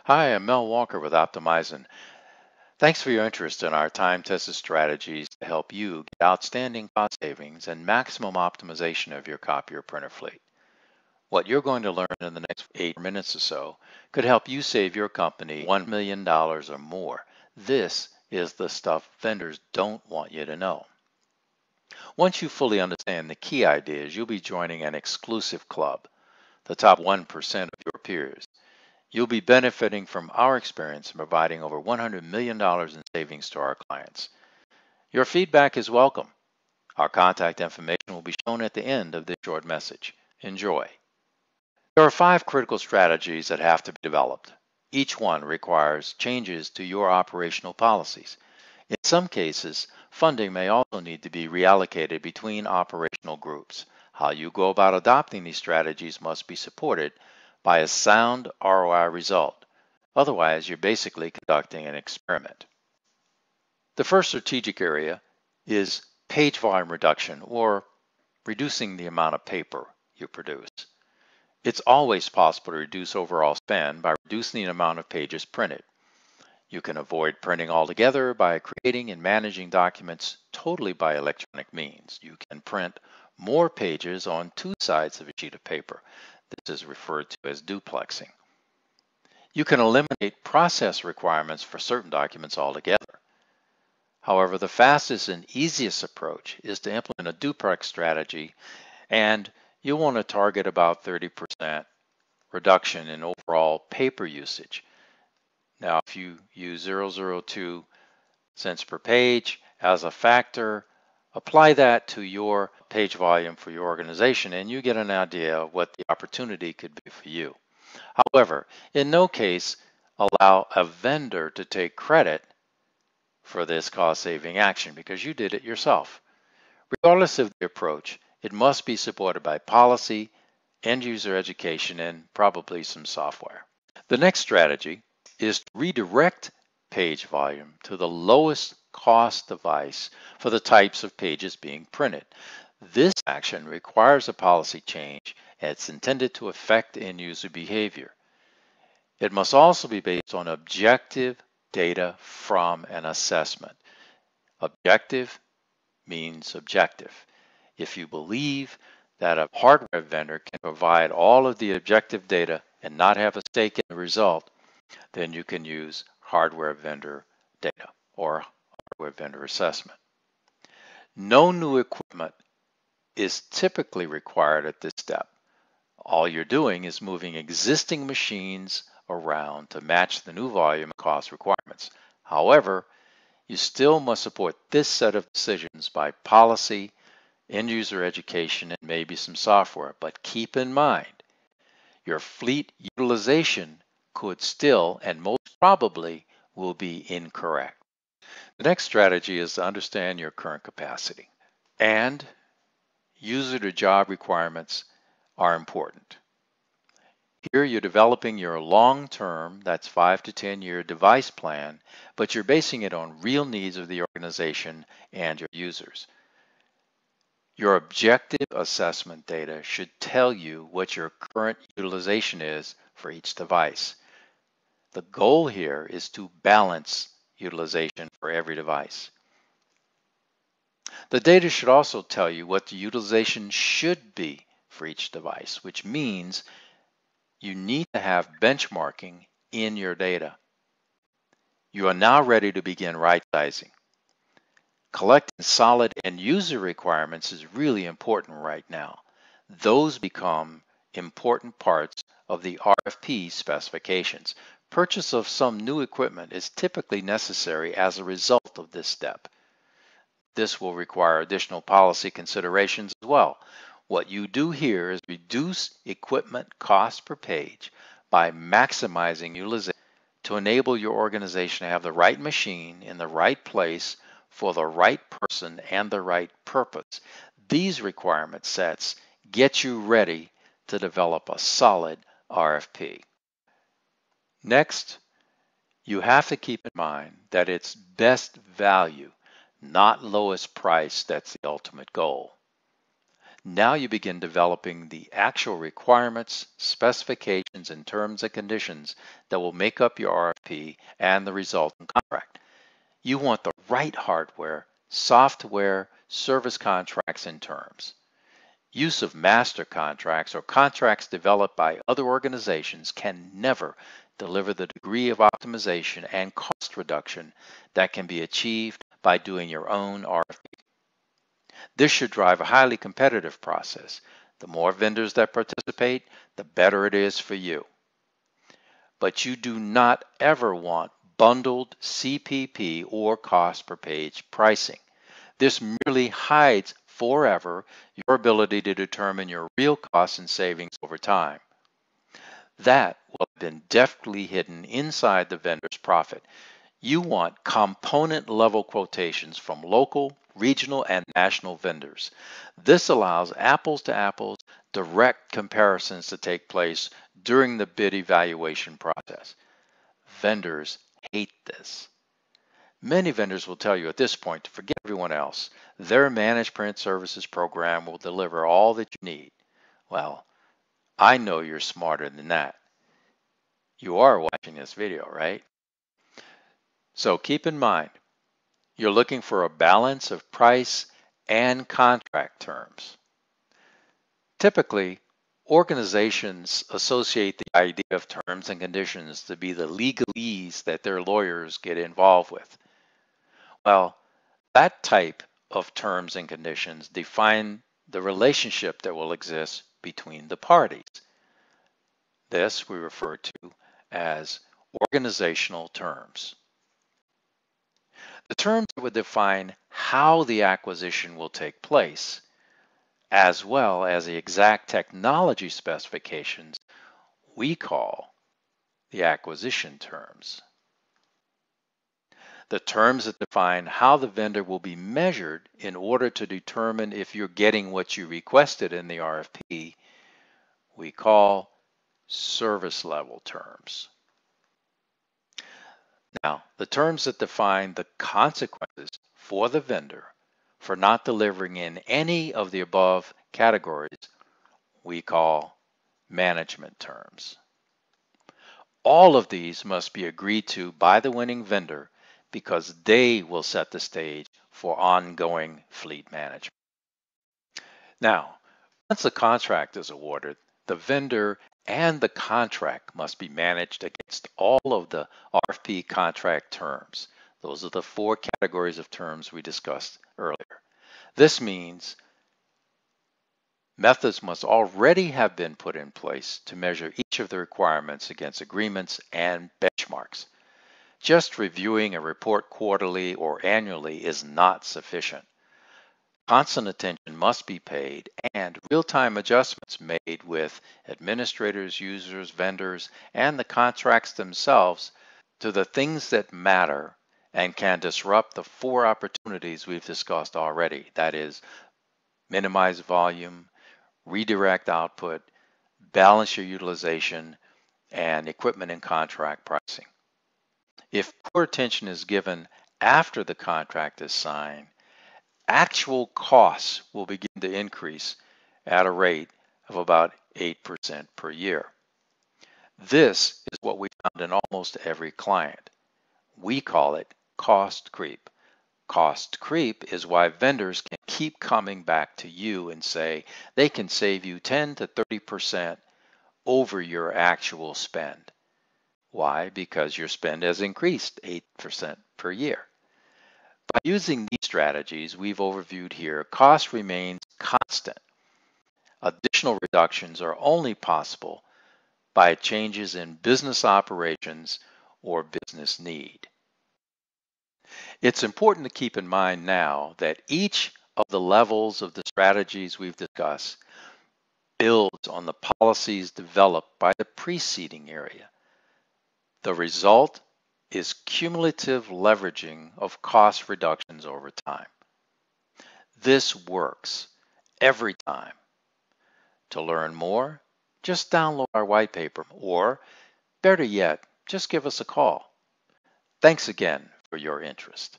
Hi, I'm Mel Walker with Optimizing. Thanks for your interest in our time-tested strategies to help you get outstanding cost savings and maximum optimization of your copier printer fleet. What you're going to learn in the next 8 minutes or so could help you save your company $1 million or more. This is the stuff vendors don't want you to know. Once you fully understand the key ideas, you'll be joining an exclusive club, the top 1% of your peers. You'll be benefiting from our experience in providing over $100 million in savings to our clients. Your feedback is welcome. Our contact information will be shown at the end of this short message. Enjoy. There are 5 critical strategies that have to be developed. Each one requires changes to your operational policies. In some cases, funding may also need to be reallocated between operational groups. How you go about adopting these strategies must be supported by a sound ROI result. Otherwise, you're basically conducting an experiment. The first strategic area is page volume reduction, or reducing the amount of paper you produce. It's always possible to reduce overall spend by reducing the amount of pages printed. You can avoid printing altogether by creating and managing documents totally by electronic means. You can print more pages on 2 sides of a sheet of paper. This is referred to as duplexing. You can eliminate process requirements for certain documents altogether. However, the fastest and easiest approach is to implement a duplex strategy, and you'll want to target about 30% reduction in overall paper usage. Now, if you use 0.02 cents per page as a factor, apply that to your page volume for your organization, and you get an idea of what the opportunity could be for you. However, in no case allow a vendor to take credit for this cost-saving action because you did it yourself. Regardless of the approach, it must be supported by policy, end-user education, and probably some software. The next strategy is to redirect page volume to the lowest cost device for the types of pages being printed. This action requires a policy change, and it's intended to affect end user behavior. It must also be based on objective data from an assessment. Objective means objective. If you believe that a hardware vendor can provide all of the objective data and not have a stake in the result, then you can use hardware vendor data or hardware vendor assessment. No new equipment is typically required at this step. All you're doing is moving existing machines around to match the new volume and cost requirements. However, you still must support this set of decisions by policy, end user education, and maybe some software. But keep in mind, your fleet utilization could still and most probably will be incorrect. The next strategy is to understand your current capacity, and user to job requirements are important. Here you're developing your long-term, that's 5 to 10-year device plan, but you're basing it on real needs of the organization and your users. Your objective assessment data should tell you what your current utilization is for each device. The goal here is to balance utilization for every device. The data should also tell you what the utilization should be for each device, which means you need to have benchmarking in your data. You are now ready to begin right-sizing. Collecting solid end user requirements is really important right now. Those become important parts of the RFP specifications. Purchase of some new equipment is typically necessary as a result of this step. This will require additional policy considerations as well. What you do here is reduce equipment cost per page by maximizing utilization to enable your organization to have the right machine in the right place for the right person and the right purpose. These requirement sets get you ready to develop a solid RFP. Next, you have to keep in mind that it's best value, not lowest price, that's the ultimate goal. Now you begin developing the actual requirements, specifications, and terms and conditions that will make up your RFP and the resultant contract. You want the right hardware, software, service contracts, and terms. Use of master contracts or contracts developed by other organizations can never deliver the degree of optimization and cost reduction that can be achieved by doing your own RFP. This should drive a highly competitive process. The more vendors that participate, the better it is for you. But you do not ever want bundled CPP or cost per page pricing. This merely hides forever your ability to determine your real costs and savings over time. That will have been deftly hidden inside the vendor's profit. You want component level quotations from local, regional, and national vendors. This allows apples to apples direct comparisons to take place during the bid evaluation process. Vendors hate this. Many vendors will tell you at this point to forget everyone else. Their managed print services program will deliver all that you need. Well, I know you're smarter than that. You are watching this video, right? So keep in mind, you're looking for a balance of price and contract terms. Typically, organizations associate the idea of terms and conditions to be the legalese that their lawyers get involved with. Well, that type of terms and conditions define the relationship that will exist between the parties. This we refer to as organizational terms. The terms would define how the acquisition will take place, as well as the exact technology specifications we call the acquisition terms. The terms that define how the vendor will be measured in order to determine if you're getting what you requested in the RFP, we call service level terms. Now, the terms that define the consequences for the vendor for not delivering in any of the above categories, we call management terms. All of these must be agreed to by the winning vendor because they will set the stage for ongoing fleet management. Now, once the contract is awarded, the vendor and the contract must be managed against all of the RFP contract terms. Those are the 4 categories of terms we discussed earlier. This means methods must already have been put in place to measure each of the requirements against agreements and benchmarks. Just reviewing a report quarterly or annually is not sufficient. Constant attention must be paid and real-time adjustments made with administrators, users, vendors, and the contracts themselves to the things that matter and can disrupt the 4 opportunities we've discussed already. That is, minimize volume, redirect output, balance your utilization, and equipment and contract pricing. If poor attention is given after the contract is signed, actual costs will begin to increase at a rate of about 8% per year. This is what we found in almost every client. We call it cost creep. Cost creep is why vendors can keep coming back to you and say they can save you 10 to 30% over your actual spend. Why? Because your spend has increased 8% per year. By using these strategies we've overviewed here, cost remains constant. Additional reductions are only possible by changes in business operations or business need. It's important to keep in mind now that each of the levels of the strategies we've discussed builds on the policies developed by the preceding area. The result is cumulative leveraging of cost reductions over time. This works every time. To learn more, just download our white paper, or better yet, just give us a call. Thanks again for your interest.